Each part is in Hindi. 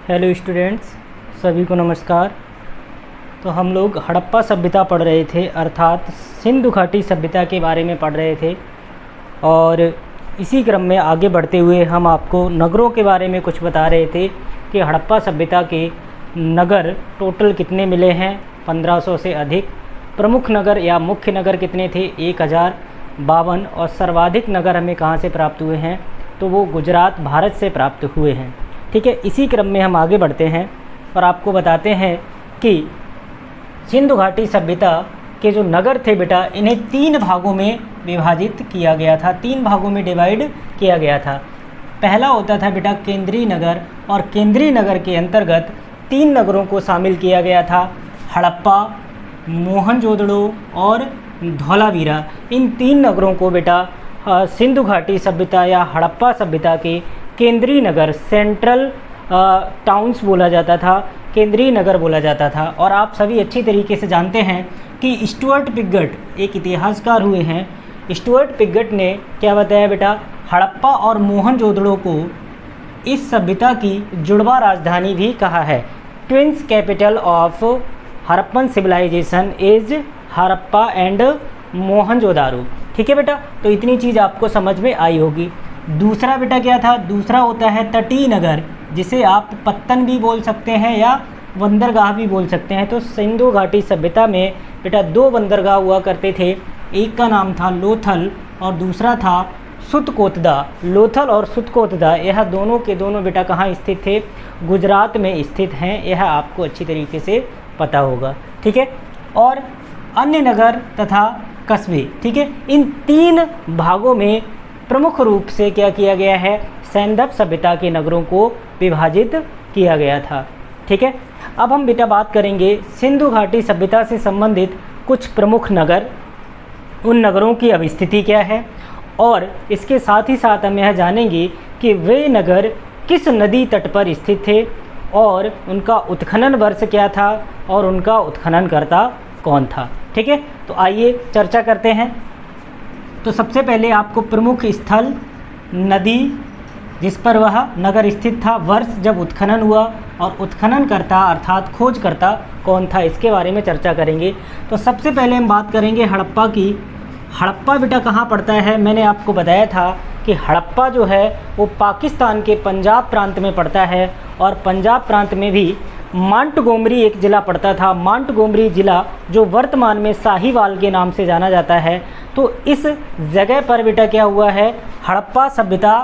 हेलो स्टूडेंट्स, सभी को नमस्कार। तो हम लोग हड़प्पा सभ्यता पढ़ रहे थे, अर्थात सिंधु घाटी सभ्यता के बारे में पढ़ रहे थे। और इसी क्रम में आगे बढ़ते हुए हम आपको नगरों के बारे में कुछ बता रहे थे कि हड़प्पा सभ्यता के नगर टोटल कितने मिले हैं, 1500 से अधिक। प्रमुख नगर या मुख्य नगर कितने थे, 1052। और सर्वाधिक नगर हमें कहाँ से प्राप्त हुए हैं, तो वो गुजरात भारत से प्राप्त हुए हैं। ठीक है, इसी क्रम में हम आगे बढ़ते हैं और आपको बताते हैं कि सिंधु घाटी सभ्यता के जो नगर थे बेटा, इन्हें 3 भागों में विभाजित किया गया था, 3 भागों में डिवाइड किया गया था। पहला होता था बेटा केंद्रीय नगर, और केंद्रीय नगर के अंतर्गत 3 नगरों को शामिल किया गया था, हड़प्पा, मोहनजोदड़ो और धौलावीरा। इन 3 नगरों को बेटा सिंधु घाटी सभ्यता या हड़प्पा सभ्यता के केंद्रीय नगर, सेंट्रल टाउन्स बोला जाता था, केंद्रीय नगर बोला जाता था। और आप सभी अच्छी तरीके से जानते हैं कि स्टुअर्ट पिगट एक इतिहासकार हुए हैं। स्टुअर्ट पिगट ने क्या बताया बेटा, हड़प्पा और मोहनजोदड़ो को इस सभ्यता की जुड़वा राजधानी भी कहा है। Twins capital of Harappan civilisation is Harappa and Mohenjodaro. ठीक है बेटा, तो इतनी चीज़ आपको समझ में आई होगी। दूसरा बेटा क्या था, दूसरा होता है तटीय नगर, जिसे आप पत्तन भी बोल सकते हैं या बंदरगाह भी बोल सकते हैं। तो सिंधु घाटी सभ्यता में बेटा 2 बंदरगाह हुआ करते थे, एक का नाम था लोथल और दूसरा था सुतकोतदा। लोथल और सुतकोतदा यह दोनों के दोनों बेटा कहाँ स्थित थे, गुजरात में स्थित हैं। यह आपको अच्छी तरीके से पता होगा। ठीक है, और अन्य नगर तथा कस्बे, ठीक है, इन 3 भागों में प्रमुख रूप से क्या किया गया है, सैंधव सभ्यता के नगरों को विभाजित किया गया था। ठीक है, अब हम बेटा बात करेंगे सिंधु घाटी सभ्यता से संबंधित कुछ प्रमुख नगर, उन नगरों की अब स्थिति क्या है, और इसके साथ ही साथ हम यह जानेंगे कि वे नगर किस नदी तट पर स्थित थे और उनका उत्खनन वर्ष क्या था और उनका उत्खननकर्ता कौन था। ठीक है, तो आइए चर्चा करते हैं। तो सबसे पहले आपको प्रमुख स्थल, नदी जिस पर वह नगर स्थित था, वर्ष जब उत्खनन हुआ और उत्खननकर्ता अर्थात खोजकर्ता कौन था, इसके बारे में चर्चा करेंगे। तो सबसे पहले हम बात करेंगे हड़प्पा की। हड़प्पा बेटा कहाँ पड़ता है, मैंने आपको बताया था कि हड़प्पा जो है वो पाकिस्तान के पंजाब प्रांत में पड़ता है, और पंजाब प्रांत में भी मांटगोमरी एक ज़िला पड़ता था। मांटगोमरी ज़िला जो वर्तमान में साहिवाल के नाम से जाना जाता है। तो इस जगह पर बेटा क्या हुआ है, हड़प्पा सभ्यता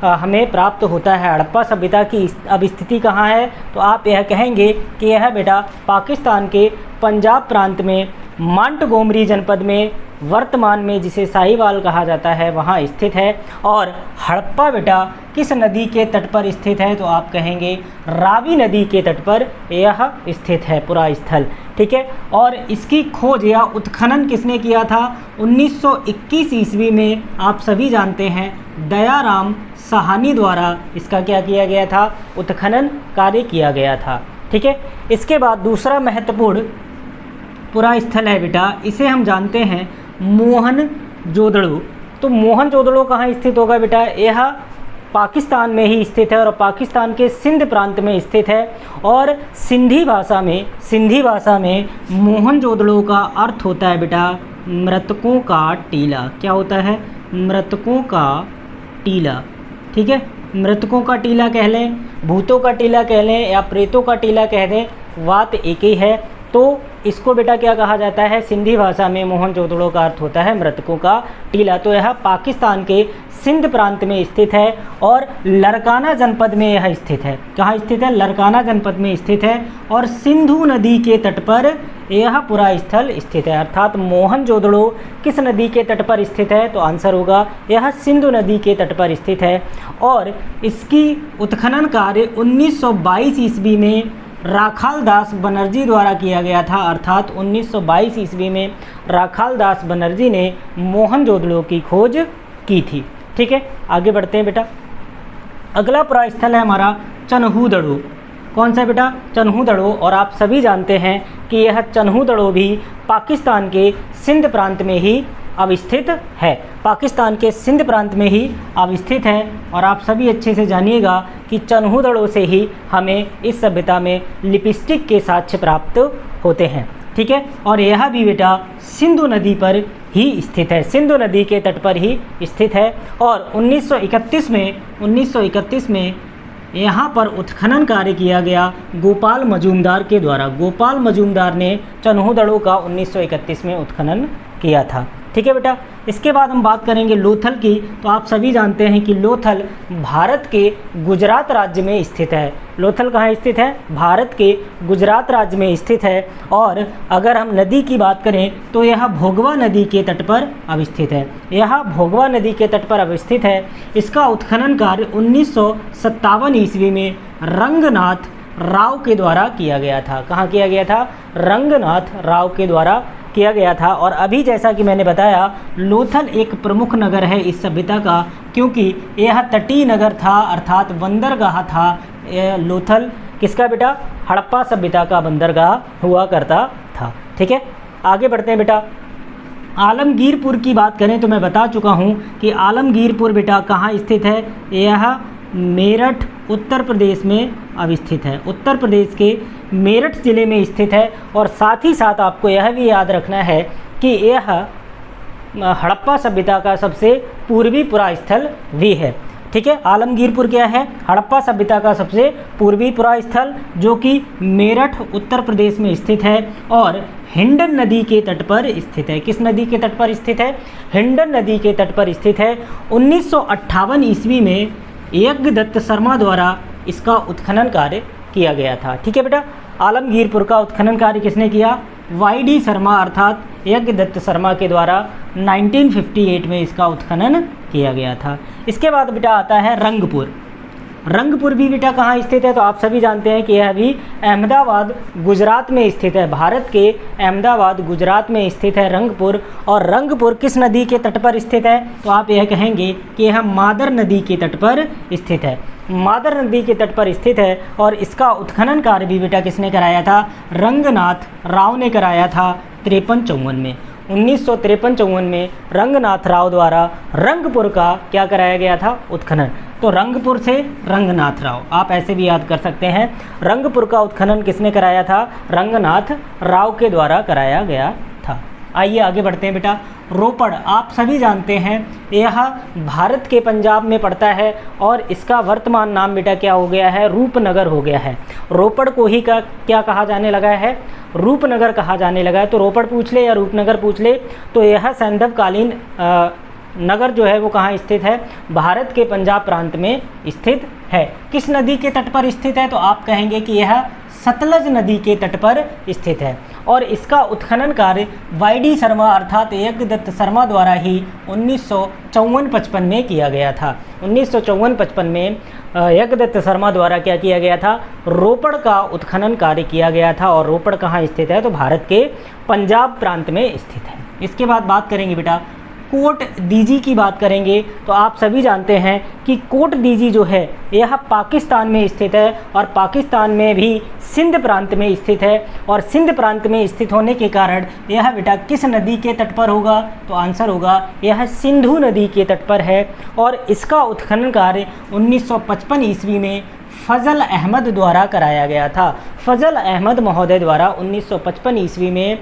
हमें प्राप्त होता है। हड़प्पा सभ्यता की अब स्थिति कहाँ है, तो आप यह कहेंगे कि यह बेटा पाकिस्तान के पंजाब प्रांत में मांटगोमरी जनपद में, वर्तमान में जिसे साहिवाल कहा जाता है, वहाँ स्थित है। और हड़प्पा बेटा किस नदी के तट पर स्थित है, तो आप कहेंगे रावी नदी के तट पर यह स्थित है पूरा स्थल। ठीक है, और इसकी खोज या उत्खनन किसने किया था, 1921 ईस्वी में आप सभी जानते हैं दयाराम साहनी द्वारा इसका क्या किया गया था, उत्खनन कार्य किया गया था। ठीक है, इसके बाद दूसरा महत्वपूर्ण पूरा स्थल है बेटा, इसे हम जानते हैं मोहनजोदड़ो। तो मोहनजोदड़ो कहाँ स्थित होगा बेटा, यह पाकिस्तान में ही स्थित है और पाकिस्तान के सिंध प्रांत में स्थित है। और सिंधी भाषा में मोहनजोदड़ो का अर्थ होता है बेटा मृतकों का टीला। क्या होता है, मृतकों का टीला। ठीक है, मृतकों का टीला कह लें, भूतों का टीला कह लें या प्रेतों का टीला कह दें, बात एक ही है। तो इसको बेटा क्या कहा जाता है, सिंधी भाषा में मोहनजोदड़ो का अर्थ होता है मृतकों का टीला। तो यह पाकिस्तान के सिंध प्रांत में स्थित है और लरकाना जनपद में यह स्थित है। कहाँ स्थित है, लरकाना जनपद में स्थित है, और सिंधु नदी के तट पर यह पूरा स्थल स्थित है। अर्थात मोहनजोदड़ो किस नदी के तट पर स्थित है, तो आंसर होगा यह सिंधु नदी के तट पर स्थित है। और इसकी उत्खनन कार्य 1922 ईस्वी में राखाल दास बनर्जी द्वारा किया गया था। अर्थात 1922 ईस्वी में राखाल दास बनर्जी ने मोहनजोदड़ो की खोज की थी। ठीक है, आगे बढ़ते हैं बेटा। अगला पूरा स्थल है हमारा चन्हूदड़ो। कौन सा बेटा, चन्हूदड़ो। और आप सभी जानते हैं कि यह चन्हूदड़ो भी पाकिस्तान के सिंध प्रांत में ही अवस्थित है, पाकिस्तान के सिंध प्रांत में ही अवस्थित है। और आप सभी अच्छे से जानिएगा कि चन्हूदड़ों से ही हमें इस सभ्यता में लिपस्टिक के साक्ष्य प्राप्त होते हैं, ठीक है। और यह भी बेटा सिंधु नदी पर ही स्थित है, सिंधु नदी के तट पर ही स्थित है। और 1931 में यहाँ पर उत्खनन कार्य किया गया गोपाल मजूमदार के द्वारा। गोपाल मजूमदार ने चन्हूदड़ों का 1931 में उत्खनन किया था, ठीक है बेटा। इसके बाद हम बात करेंगे लोथल की। तो आप सभी जानते हैं कि लोथल भारत के गुजरात राज्य में स्थित है। लोथल कहाँ स्थित है? भारत के गुजरात राज्य में स्थित है। और अगर हम नदी की बात करें तो यह भोगवा नदी के तट पर अवस्थित है, यह भोगवा नदी के तट पर अवस्थित है। इसका उत्खनन कार्य 1957 ईस्वी में रंगनाथ राव के द्वारा किया गया था। कहाँ किया गया था? रंगनाथ राव के द्वारा किया गया था। और अभी जैसा कि मैंने बताया, लोथल एक प्रमुख नगर है इस सभ्यता का, क्योंकि यह तटीय नगर था, अर्थात बंदरगाह था। लोथल किसका बेटा? हड़प्पा सभ्यता का बंदरगाह हुआ करता था, ठीक है। आगे बढ़ते हैं बेटा। आलमगीरपुर की बात करें तो मैं बता चुका हूँ कि आलमगीरपुर बेटा कहाँ स्थित है? यह मेरठ उत्तर प्रदेश में अवस्थित है, उत्तर प्रदेश के मेरठ ज़िले में स्थित है। और साथ ही साथ आपको यह भी याद रखना है कि यह हड़प्पा सभ्यता का सबसे पूर्वी पुरास्थल भी है, ठीक है। आलमगीरपुर क्या है? हड़प्पा सभ्यता का सबसे पूर्वी पुरास्थल, जो कि मेरठ उत्तर प्रदेश में स्थित है और हिंडन नदी के तट पर स्थित है। किस नदी के तट पर स्थित है? हिंडन नदी के तट पर स्थित है। 1958 ईस्वी में यज्ञदत्त शर्मा द्वारा इसका उत्खनन कार्य किया गया था, ठीक है बेटा। आलमगीरपुर का उत्खनन कार्य किसने किया? वाई.डी. शर्मा अर्थात यज्ञदत्त शर्मा के द्वारा 1958 में इसका उत्खनन किया गया था। इसके बाद बेटा आता है रंगपुर। रंगपुर भी बेटा कहाँ स्थित है? तो आप सभी जानते हैं कि यह भी अहमदाबाद गुजरात में स्थित है, भारत के अहमदाबाद गुजरात में स्थित है रंगपुर। और रंगपुर किस नदी के तट पर स्थित है? तो आप यह कहेंगे कि यह मादर नदी के तट पर स्थित है, मादर नदी के तट पर स्थित है। और इसका उत्खनन कार्य भी बेटा किसने कराया था? रंगनाथ राव ने कराया था 53-54 में। 1953-54 में रंगनाथ राव द्वारा रंगपुर का क्या कराया गया था? उत्खनन। तो रंगपुर से रंगनाथ राव, आप ऐसे भी याद कर सकते हैं। रंगपुर का उत्खनन किसने कराया था? रंगनाथ राव के द्वारा कराया गया था। आइए आगे बढ़ते हैं बेटा। रोपड़ आप सभी जानते हैं, यह भारत के पंजाब में पड़ता है और इसका वर्तमान नाम बेटा क्या हो गया है? रूपनगर हो गया है। रोपड़ को ही का क्या कहा जाने लगा है? रूपनगर कहा जाने लगा है। तो रोपड़ पूछ ले या रूपनगर पूछ ले, तो यह सैंधवकालीन नगर जो है वो कहाँ स्थित है? भारत के पंजाब प्रांत में स्थित है। किस नदी के तट पर स्थित है? तो आप कहेंगे कि यह सतलज नदी के तट पर स्थित है। और इसका उत्खनन कार्य वाई.डी. शर्मा अर्थात यज्ञदत्त शर्मा द्वारा ही 1954-55 में किया गया था। 1954-55 में यज्ञदत्त शर्मा द्वारा क्या किया गया था? रोपड़ का उत्खनन कार्य किया गया था। और रोपड़ कहाँ स्थित है? तो भारत के पंजाब प्रांत में स्थित है। इसके बाद बात करेंगे बेटा कोट दीजी की बात करेंगे। तो आप सभी जानते हैं कि कोट दीजी जो है यह पाकिस्तान में स्थित है और पाकिस्तान में भी सिंध प्रांत में स्थित है। और सिंध प्रांत में स्थित होने के कारण यह बेटा किस नदी के तट पर होगा? तो आंसर होगा यह सिंधु नदी के तट पर है। और इसका उत्खनन कार्य 1955 ईस्वी में फजल अहमद द्वारा कराया गया था। फजल अहमद महोदय द्वारा 1955 ईस्वी में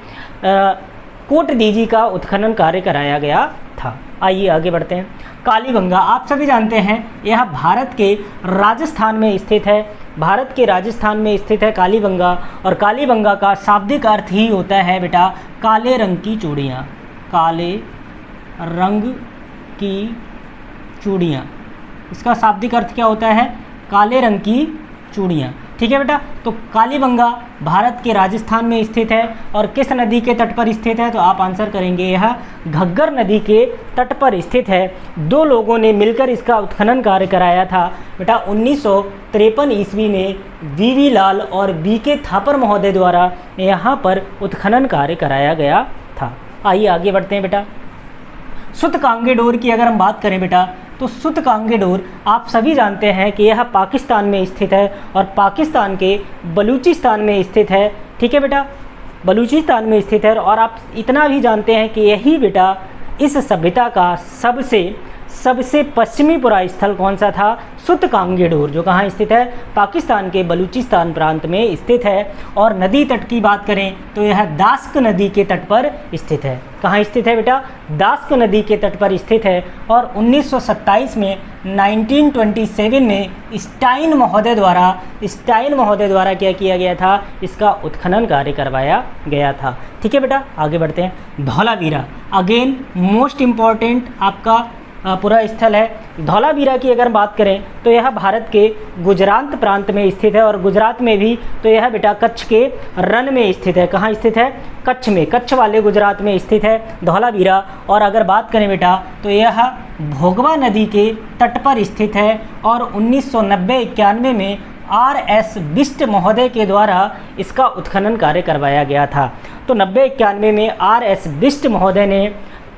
कोट दीजी का उत्खनन कार्य कराया गया था। आइए आगे बढ़ते हैं। कालीबंगा आप सभी जानते हैं, यह भारत के राजस्थान में स्थित है, भारत के राजस्थान में स्थित है कालीबंगा। और कालीबंगा का शाब्दिक अर्थ ही होता है बेटा काले रंग की चूड़ियाँ, काले रंग की चूड़ियाँ। इसका शाब्दिक अर्थ क्या होता है? काले रंग की चूड़ियाँ, ठीक है बेटा। तो कालीबंगा भारत के राजस्थान में स्थित है और किस नदी के तट पर स्थित है? तो आप आंसर करेंगे यह घग्गर नदी के तट पर स्थित है। दो लोगों ने मिलकर इसका उत्खनन कार्य कराया था बेटा 1953 ईस्वी में वी.वी. लाल और बी.के. थापर महोदय द्वारा यहाँ पर उत्खनन कार्य कराया गया था। आइए आगे बढ़ते हैं बेटा। सुत कांगेडोर की अगर हम बात करें बेटा, तो सुत कांगेडोर आप सभी जानते हैं कि यह पाकिस्तान में स्थित है और पाकिस्तान के बलूचिस्तान में स्थित है, ठीक है बेटा, बलूचिस्तान में स्थित है। और आप इतना भी जानते हैं कि यही बेटा इस सभ्यता का सबसे पश्चिमी पुरा स्थल कौन सा था? सुतकांगेडोर, जो कहाँ स्थित है? पाकिस्तान के बलूचिस्तान प्रांत में स्थित है। और नदी तट की बात करें तो यह दास्क नदी के तट पर स्थित है। कहाँ स्थित है बेटा? दास्क नदी के तट पर स्थित है। और 1927 में 1927 में स्टाइन महोदय द्वारा क्या किया गया था? इसका उत्खनन कार्य करवाया गया था। ठीक है बेटा, आगे बढ़ते हैं। धौलावीरा, अगेन मोस्ट इम्पॉर्टेंट आपका पुरा स्थल है। धौलावीरा की अगर बात करें तो यह भारत के गुजरात प्रांत में स्थित है। और गुजरात में भी तो यह बेटा कच्छ के रण में स्थित है। कहाँ स्थित है? कच्छ में, कच्छ वाले गुजरात में स्थित है धौलावीरा। और अगर बात करें बेटा तो यह भोगवा नदी के तट पर स्थित है। और 1990-91 में RS बिष्ट महोदय के द्वारा इसका उत्खनन कार्य करवाया गया था। तो 90-91 में RS बिष्ट महोदय ने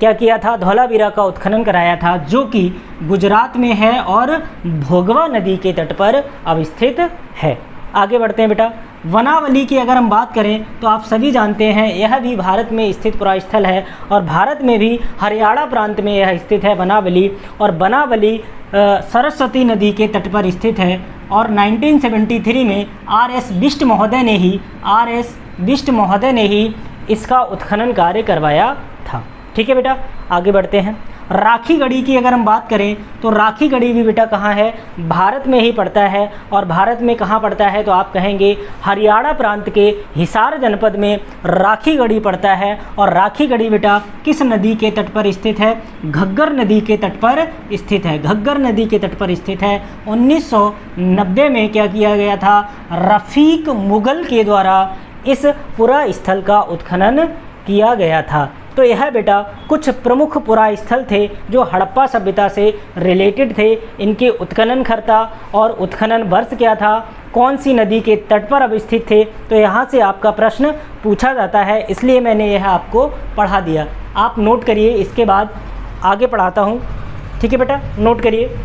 क्या किया था? धौलावीरा का उत्खनन कराया था, जो कि गुजरात में है और भोगवा नदी के तट पर अवस्थित है। आगे बढ़ते हैं बेटा। वनावली की अगर हम बात करें तो आप सभी जानते हैं यह भी भारत में स्थित पुरा स्थल है। और भारत में भी हरियाणा प्रांत में यह स्थित है वनावली। और वनावली सरस्वती नदी के तट पर स्थित है। और 1973 में RS बिष्ट महोदय ने ही इसका उत्खनन कार्य करवाया था। ठीक है बेटा, आगे बढ़ते हैं। राखीगढ़ी की अगर हम बात करें तो राखीगढ़ी भी बेटा कहाँ है? भारत में ही पड़ता है। और भारत में कहाँ पड़ता है? तो आप कहेंगे हरियाणा प्रांत के हिसार जनपद में राखीगढ़ी पड़ता है। और राखीगढ़ी बेटा किस नदी के तट पर स्थित है? घग्गर नदी के तट पर स्थित है। घग्गर नदी के तट पर स्थित है। 1990 में क्या किया गया था? रफ़ीक मुगल के द्वारा इस पुरा स्थल का उत्खनन किया गया था। तो यह बेटा कुछ प्रमुख पुरा स्थल थे जो हड़प्पा सभ्यता से रिलेटेड थे। इनके उत्खननकर्ता और उत्खनन वर्ष क्या था? कौन सी नदी के तट पर अवस्थित थे? तो यहाँ से आपका प्रश्न पूछा जाता है, इसलिए मैंने यह आपको पढ़ा दिया। आप नोट करिए, इसके बाद आगे पढ़ाता हूँ। ठीक है बेटा, नोट करिए।